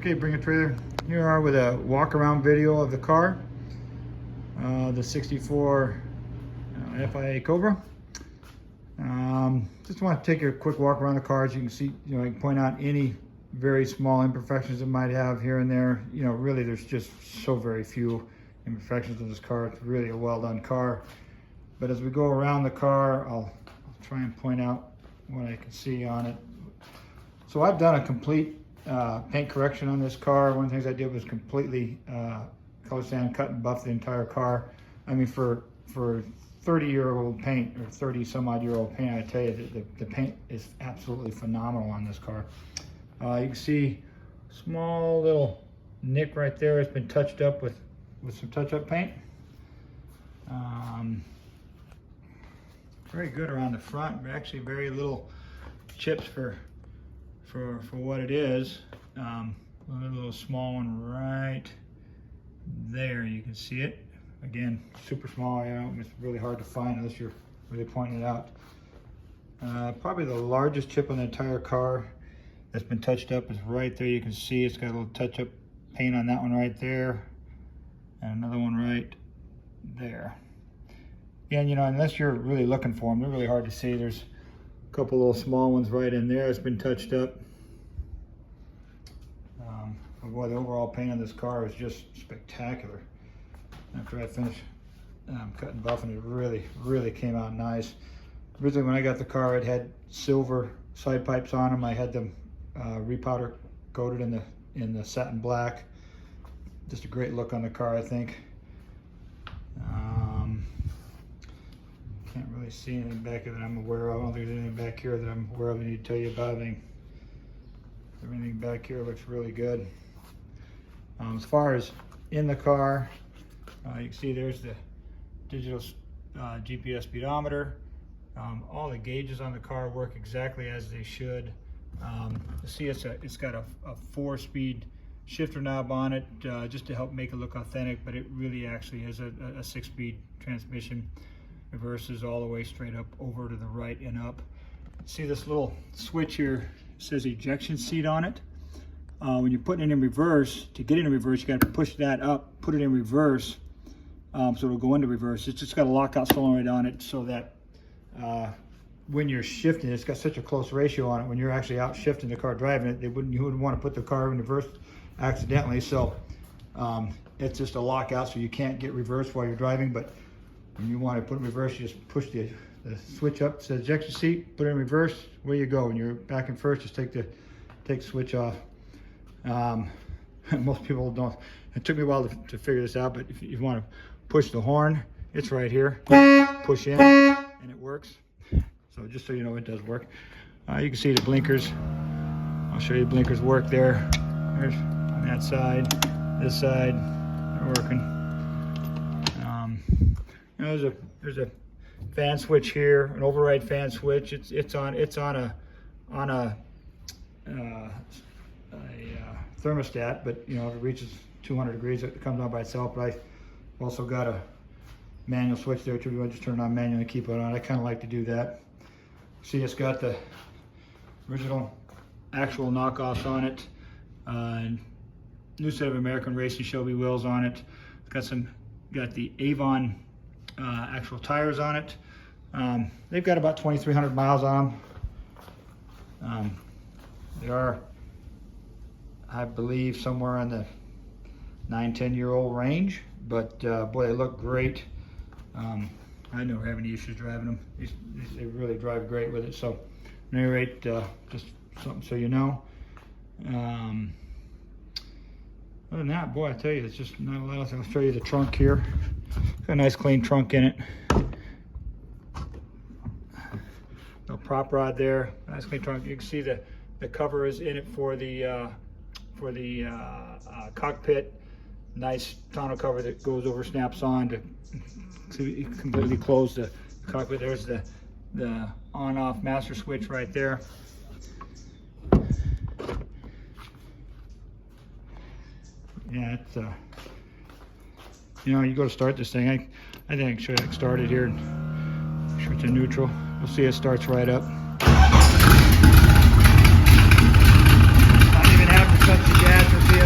Okay, bring a trailer. Here we are with a walk around video of the car, the 64 FIA Cobra. Just want to take a quick walk around the car. As you can see, I can point out any very small imperfections it might have here and there. Really there's just so very few imperfections in this car. It's really a well done car. But as we go around the car, I'll try and point out what I can see on it. So I've done a complete paint correction on this car. One of the things I did was completely color sand, cut and buff the entire car. I mean, for 30-year-old paint, or 30 some odd year old paint, I tell you, the paint is absolutely phenomenal on this car. You can see small little nick right there. It's been touched up with some touch-up paint. Very good around the front. Actually, very little chips for what it is. A little small one right there. You can see it. Again, super small. It's really hard to find unless you're really pointing it out. Probably the largest chip on the entire car that's been touched up is right there. You can see it's got a little touch-up paint on that one right there, and another one right there. Again, unless you're really looking for them, they're really hard to see. There's a couple little small ones right in there. It's been touched up. Boy, the overall paint on this car is just spectacular. After I finished cutting, buffing, it really came out nice. Originally, when I got the car, it had silver side pipes on them. I had them repowder coated in the satin black. Just a great look on the car, I think. Can't really see anything back here that I'm aware of. I don't think there's anything back here that I'm aware of I need to tell you about. Everything back here looks really good. As far as in the car, you can see there's the digital GPS speedometer. All the gauges on the car work exactly as they should. You see it's got a 4-speed shifter knob on it, just to help make it look authentic, but it really actually has a 6-speed transmission. Reverses all the way straight up over to the right and up. See this little switch here, says ejection seat on it. When you're putting it in reverse, to get it in reverse, you got to push that up, put it in reverse, so it'll go into reverse. It's just got a lockout solenoid on it, so that when you're shifting, it's got such a close ratio on it. When you're actually out shifting the car, driving it, you wouldn't want to put the car in reverse accidentally. So it's just a lockout, so you can't get reverse while you're driving. But when you want to put it in reverse, you just push the switch up, it says ejection seat, put it in reverse, where you go. When you're back in first, just take the switch off. Most people don't. It took me a while to figure this out, but if you want to push the horn, it's right here. Push in, and it works. So just so you know, it does work. You can see the blinkers. I'll show you the blinkers work there. There's on that side, this side, they're working. There's a fan switch here, an override fan switch. It's on a thermostat, but if it reaches 200 degrees, it comes on by itself. But I've also got a manual switch there too. I just turn it on manually and keep it on. I kind of like to do that. See, it's got the original actual knockoffs on it. New set of American Racing Shelby wheels on it. It's got the Avon actual tires on it. They've got about 2,300 miles on them. They are, I believe, somewhere in the 9-10 year old range, but boy, they look great. I never have any issues driving them. They really drive great with it. So at any rate, just something so you know. Other than that, boy, I tell you, it's just not a lot else. I'll show you the trunk here. It's got a nice clean trunk in it. No prop rod there. Nice clean trunk. You can see the cover is in it for the cockpit. Nice tonneau cover that goes over, snaps on to completely close the cockpit. There's the on-off master switch right there. Yeah, it's you go to start this thing. I think I can show you how to start it here. Make sure it's in neutral. You'll see it starts right up. Not even have to touch the gas or see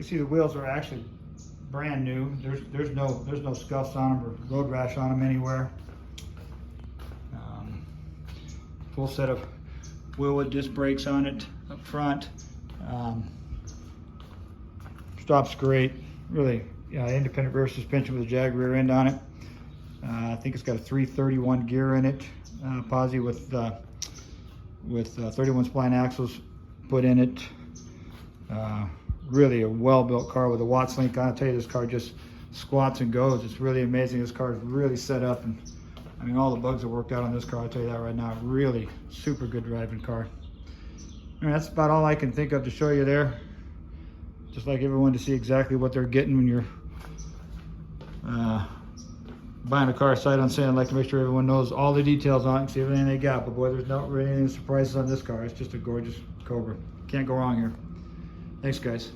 see the wheels are actually brand new. There's no scuffs on them or road rash on them anywhere. Full set of Wilwood disc brakes on it up front. Stops great. Really, independent rear suspension with a jag rear end on it. I think it's got a 331 gear in it, posi with 31 spline axles put in it. Really a well-built car with a Watts link on it. I tell you, this car just squats and goes. It's really amazing. This car is really set up, and I mean, all the bugs are worked out on this car. I'll tell you that right now. Really super good driving car. And that's about all I can think of to show you there. Just like everyone to see exactly what they're getting when you're buying a car sight unseen. I'd like to make sure everyone knows all the details on it and see everything they got. But boy, there's not really any surprises on this car. It's just a gorgeous Cobra. Can't go wrong here. Thanks, guys.